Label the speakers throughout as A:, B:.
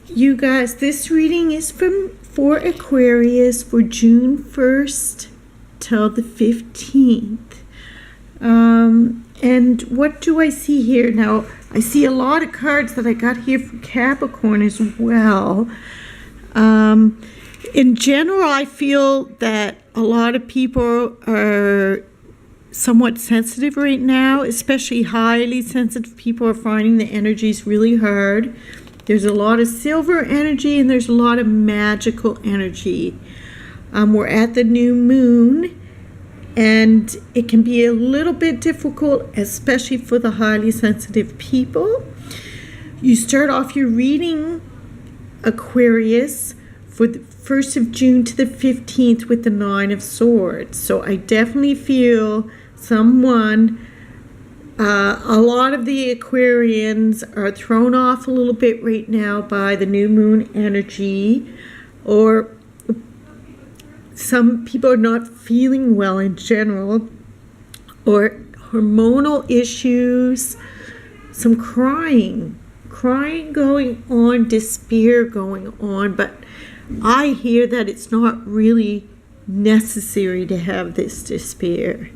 A: You guys, this reading is for Aquarius for June 1st till the 15th. And what do I see here? Now, I see a lot of cards that I got here for Capricorn as well. In general, I feel that a lot of people are somewhat sensitive right now, especially highly sensitive people are finding the energies really hard. There's a lot of silver energy and there's a lot of magical energy. We're at the new moon, and it can be a little bit difficult, especially for the highly sensitive people. You start off your reading, Aquarius, for the 1st of June to the 15th with the 9 of Swords. So I definitely feel a lot of the Aquarians are thrown off a little bit right now by the new moon energy, or some people are not feeling well in general, or hormonal issues, some crying going on, despair going on, but I hear that it's not really necessary to have this despair.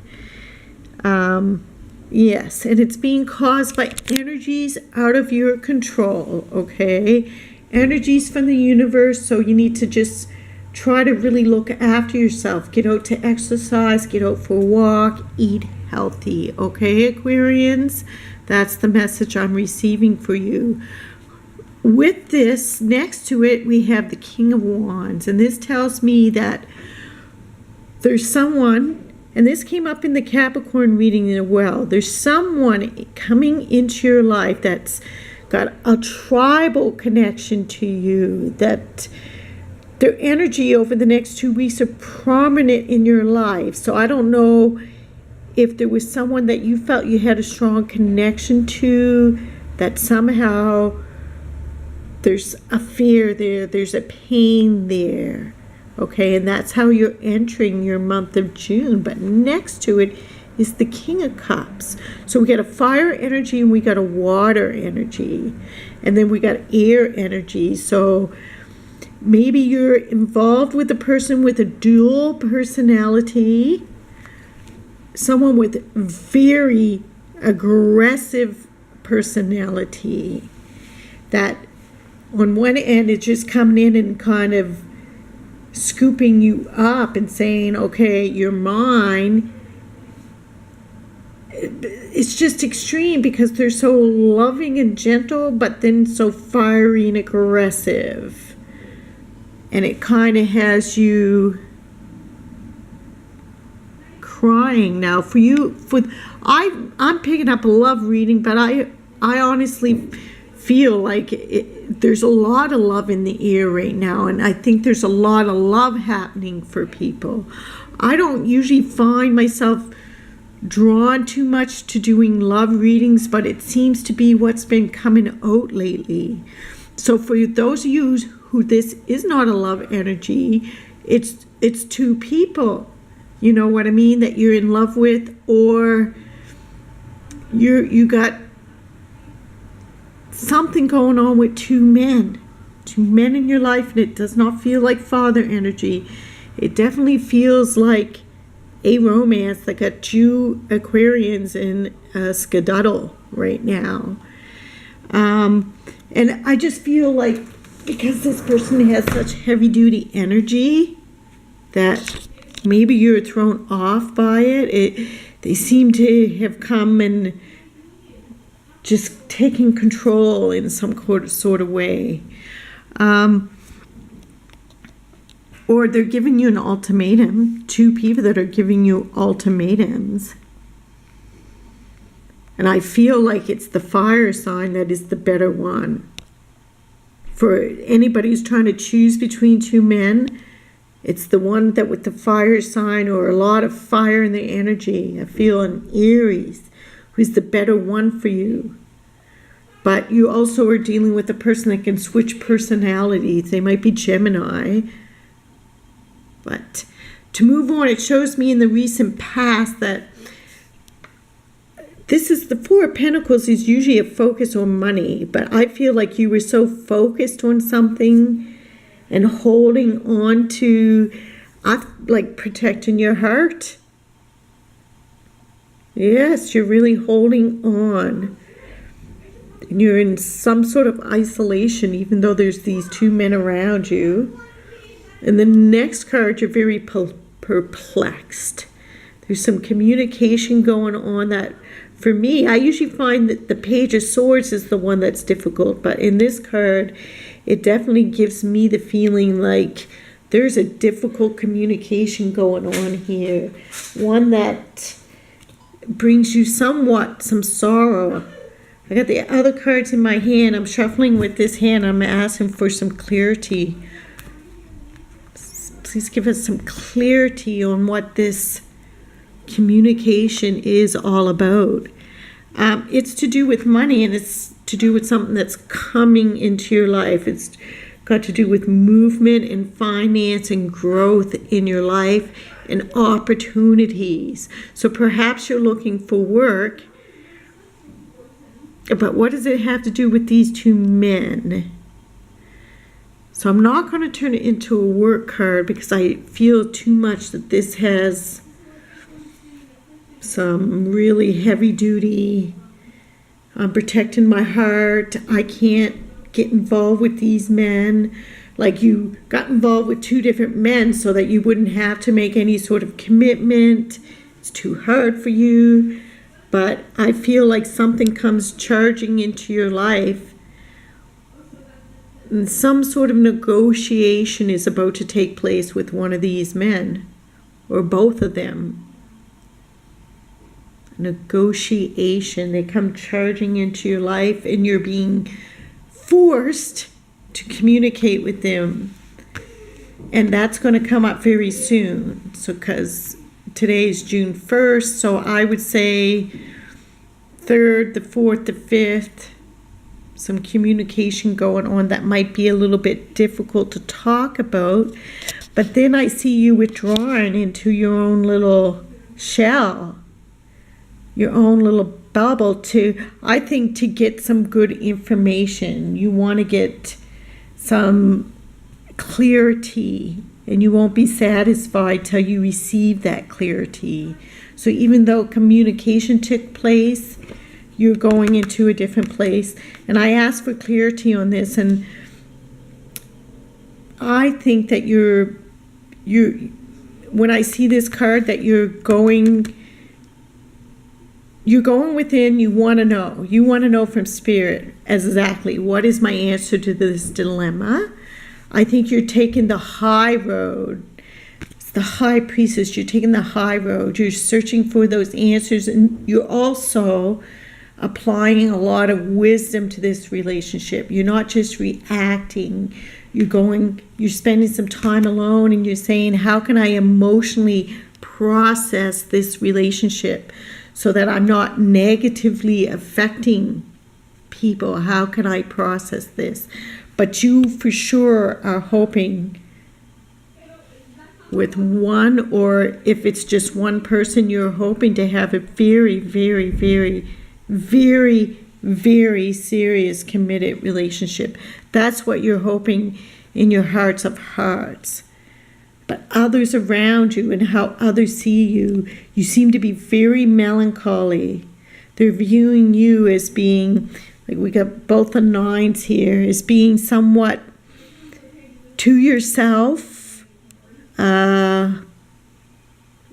A: Yes, and it's being caused by energies out of your control, okay? Energies from the universe, so you need to just try to really look after yourself. Get out to exercise, get out for a walk, eat healthy, okay, Aquarians? That's the message I'm receiving for you. With this, next to it, we have the King of Wands, and this tells me that there's someone, and this came up in the Capricorn reading as well, there's someone coming into your life that's got a tribal connection to you, that their energy over the next 2 weeks are prominent in your life. So I don't know if there was someone that you felt you had a strong connection to, that somehow there's a fear there, there's a pain there. Okay, and that's how you're entering your month of June. But next to it is the King of Cups. So we got a fire energy and we got a water energy. And then we got air energy. So maybe you're involved with a person with a dual personality, someone with very aggressive personality, that on one end is just coming in and kind of scooping you up and saying, okay, you're mine. It's just extreme because they're so loving and gentle, but then so fiery and aggressive. And it kind of has you crying. Now for you, I'm picking up a love reading, but I honestly feel like there's a lot of love in the air right now, and I think there's a lot of love happening for people. I don't usually find myself drawn too much to doing love readings, but it seems to be what's been coming out lately. So for those of you who this is not a love energy, it's two people, you know what I mean, that you're in love with, or you got something going on with two men in your life, and it does not feel like father energy. It definitely feels like a romance, like a two Aquarians in a skedaddle right now. And I just feel like because this person has such heavy-duty energy that maybe you're thrown off by it. They seem to have come and just taking control in some sort of way. Or they're giving you an ultimatum. Two people that are giving you ultimatums. And I feel like it's the fire sign that is the better one. For anybody who's trying to choose between two men, it's the one that with the fire sign or a lot of fire in the energy. I feel an Aries who's the better one for you. But you also are dealing with a person that can switch personalities. They might be Gemini. But to move on, it shows me in the recent past that This is the Four of Pentacles is usually a focus on money, but I feel like you were so focused on something and holding on to, like protecting your heart. Yes, you're really holding on. And you're in some sort of isolation, even though there's these two men around you. And the next card, you're very perplexed. There's some communication going on that, for me, I usually find that the Page of Swords is the one that's difficult. But in this card, it definitely gives me the feeling like there's a difficult communication going on here. One that brings you somewhat some sorrow. I got the other cards in my hand. I'm shuffling with this hand. I'm asking for some clarity. Please give us some clarity on what this communication is all about. It's to do with money, and it's to do with something that's coming into your life. It's got to do with movement and finance and growth in your life and opportunities. So perhaps you're looking for work. But what does it have to do with these two men? So I'm not going to turn it into a work card because I feel too much that this has some really heavy duty. I'm protecting my heart. I can't get involved with these men. Like you got involved with two different men so that you wouldn't have to make any sort of commitment. It's too hard for you. But I feel like something comes charging into your life, and some sort of negotiation is about to take place with one of these men, or both of them. Negotiation. They come charging into your life, and you're being forced to communicate with them. And that's going to come up very soon. So, because today is June 1st, so I would say 3rd, the 4th, the 5th, some communication going on that might be a little bit difficult to talk about. But then I see you withdrawing into your own little shell, your own little bubble to, I think, to get some good information. You want to get some clarity, and you won't be satisfied till you receive that clarity. So even though communication took place, you're going into a different place. And I asked for clarity on this, and I think that you're when I see this card, that you're going within. You want to know from Spirit exactly what is my answer to this dilemma. I think you're taking the high road. It's the High Priestess. You're taking the high road. You're searching for those answers, and you're also applying a lot of wisdom to this relationship. You're not just reacting. You're spending some time alone, and you're saying, how can I emotionally process this relationship so that I'm not negatively affecting people? How can I process this? But you for sure are hoping with one, or if it's just one person, you're hoping to have a very, very, very, very, very serious committed relationship. That's what you're hoping in your hearts of hearts. But others around you and how others see you, you seem to be very melancholy. They're viewing you as being, like we got both the nines here, as being somewhat to yourself,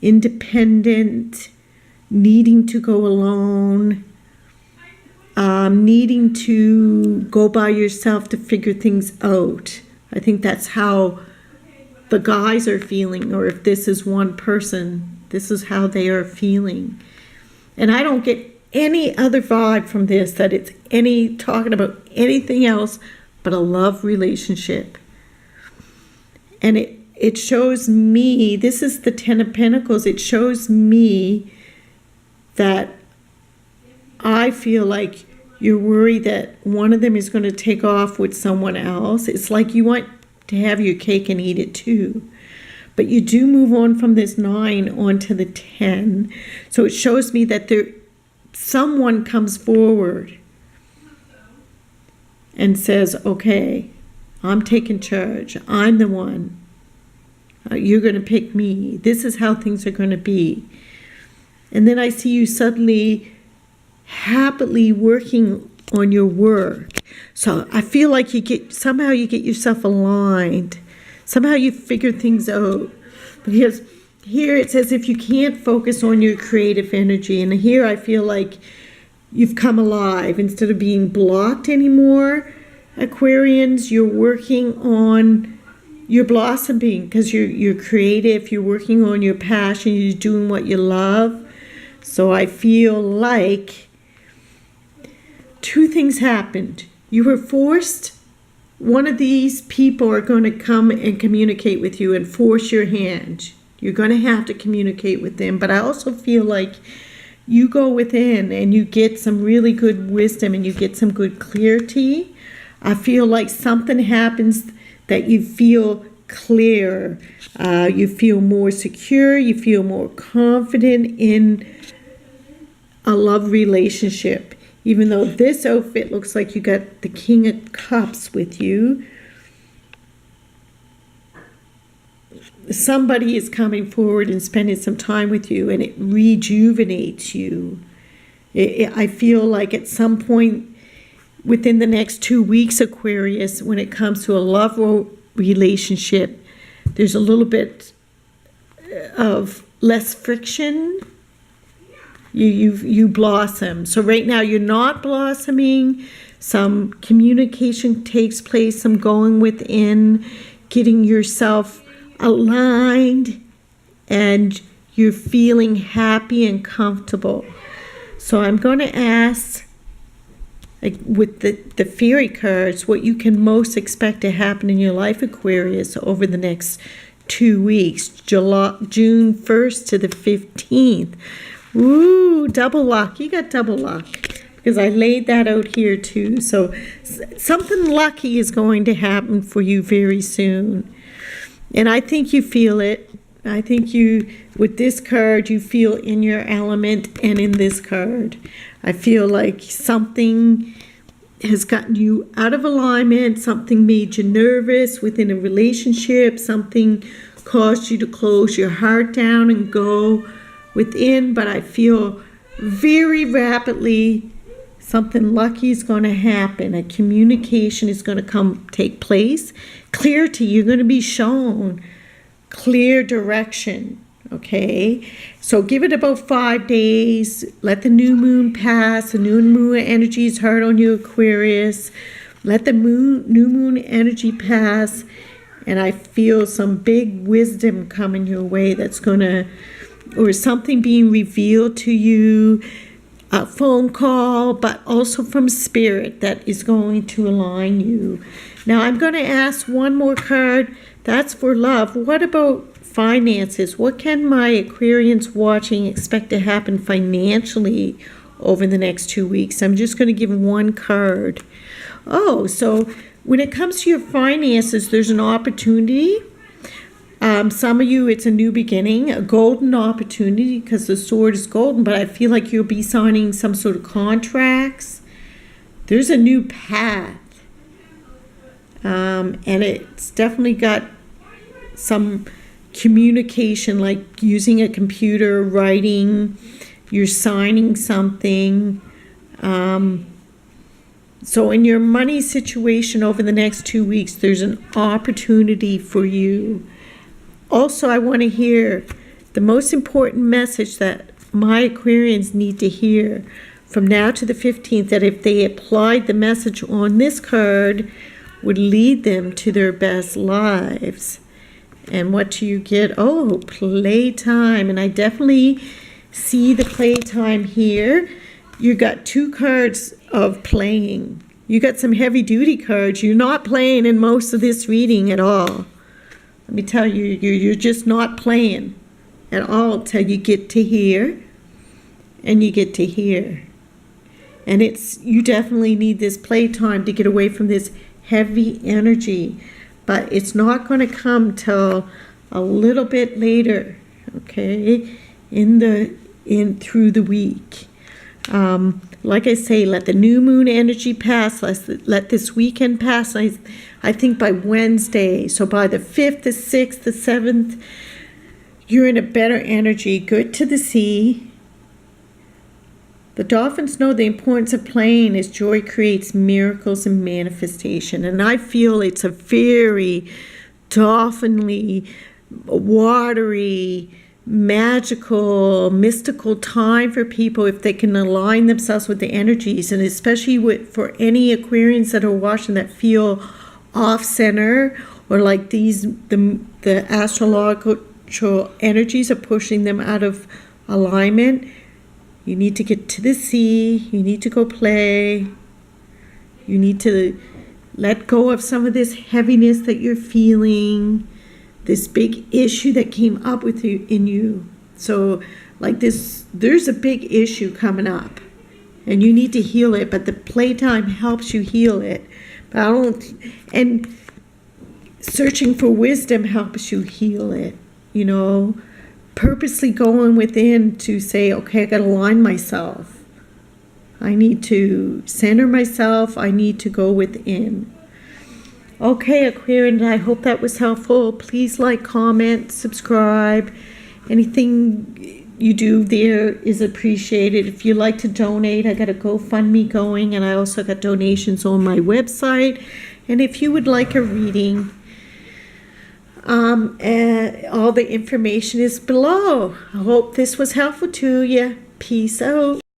A: independent, needing to go alone, needing to go by yourself to figure things out. I think that's how the guys are feeling, or if this is one person, this is how they are feeling. And I don't get any other vibe from this, that it's talking about anything else but a love relationship. And it shows me, this is the Ten of Pentacles, it shows me that I feel like you're worried that one of them is going to take off with someone else. It's like you want to have your cake and eat it too. But you do move on from this 9 onto the 10. So it shows me that someone comes forward and says, okay, I'm taking charge. I'm the one. You're going to pick me. This is how things are going to be. And then I see you suddenly happily working on your work. So I feel like somehow you get yourself aligned. Somehow you figure things out. Because here it says if you can't focus on your creative energy, and here I feel like you've come alive instead of being blocked anymore. Aquarians, you're working on your blossoming because you're creative, you're working on your passion, you're doing what you love. So I feel like two things happened. You were forced. One of these people are going to come and communicate with you and force your hand. You're going to have to communicate with them. But I also feel like you go within and you get some really good wisdom and you get some good clarity. I feel like something happens that you feel clear. You feel more secure. You feel more confident in a love relationship. Even though this outfit looks like you got the King of Cups with you, somebody is coming forward and spending some time with you, and it rejuvenates you. I feel like at some point within the next 2 weeks, Aquarius, when it comes to a love relationship, there's a little bit of less friction. You blossom. So right now you're not blossoming. Some communication takes place, some going within, getting yourself aligned, and you're feeling happy and comfortable. So I'm going to ask, like with the fairy cards, what you can most expect to happen in your life, Aquarius, over the next 2 weeks, June 1st to the 15th. Ooh, double luck. You got double luck because I laid that out here too. So something lucky is going to happen for you very soon. And I think you feel it. I think with this card, you feel in your element, and in this card, I feel like something has gotten you out of alignment, something made you nervous within a relationship, something caused you to close your heart down and go within, but I feel very rapidly something lucky is going to happen. A communication is going to take place. Clarity, you're going to be shown clear direction, okay? So give it about 5 days. Let the new moon pass. The new moon energy is hard on you, Aquarius. Let the new moon energy pass, and I feel some big wisdom coming your way that's going to, or something being revealed to you, a phone call, but also from spirit that is going to align you. Now I'm going to ask one more card. That's for love. What about finances? What can my Aquarians watching expect to happen financially over the next 2 weeks? I'm just going to give one card. Oh, so when it comes to your finances, there's an opportunity. Some of you, it's a new beginning, a golden opportunity because the sword is golden, but I feel like you'll be signing some sort of contracts. There's a new path. And it's definitely got some communication, like using a computer, writing, you're signing something. So in your money situation over the next 2 weeks, there's an opportunity for you. Also, I want to hear the most important message that my Aquarians need to hear from now to the 15th, that if they applied the message on this card, would lead them to their best lives. And what do you get? Oh, playtime. And I definitely see the playtime here. You got 2 cards of playing. You got some heavy duty cards. You're not playing in most of this reading at all. Let me tell you, you're just not playing at all till you get to here and you get to here. And you definitely need this playtime to get away from this heavy energy. But it's not going to come till a little bit later, okay, through the week. Like I say, let the new moon energy pass. Let this weekend pass. I think by Wednesday, so by the 5th, the 6th, the 7th, you're in a better energy. Good to the sea. The dolphins know the importance of playing as joy creates miracles and manifestation. And I feel it's a very dolphinly, watery, magical, mystical time for people if they can align themselves with the energies, and especially for any Aquarians that are watching that feel off center, or like the astrological energies are pushing them out of alignment. You need to get to the sea. You need to go play. You need to let go of some of this heaviness that you're feeling, this big issue that came up with you. So like this, there's a big issue coming up and you need to heal it, but the playtime helps you heal it. And searching for wisdom helps you heal it, purposely going within to say, okay, I got to align myself. I need to center myself. I need to go within. Okay, Aquarian, I hope that was helpful. Please like, comment, subscribe. Anything you do there is appreciated. If you'd like to donate, I got a GoFundMe going, and I also got donations on my website. And if you would like a reading, all the information is below. I hope this was helpful to you. Peace out.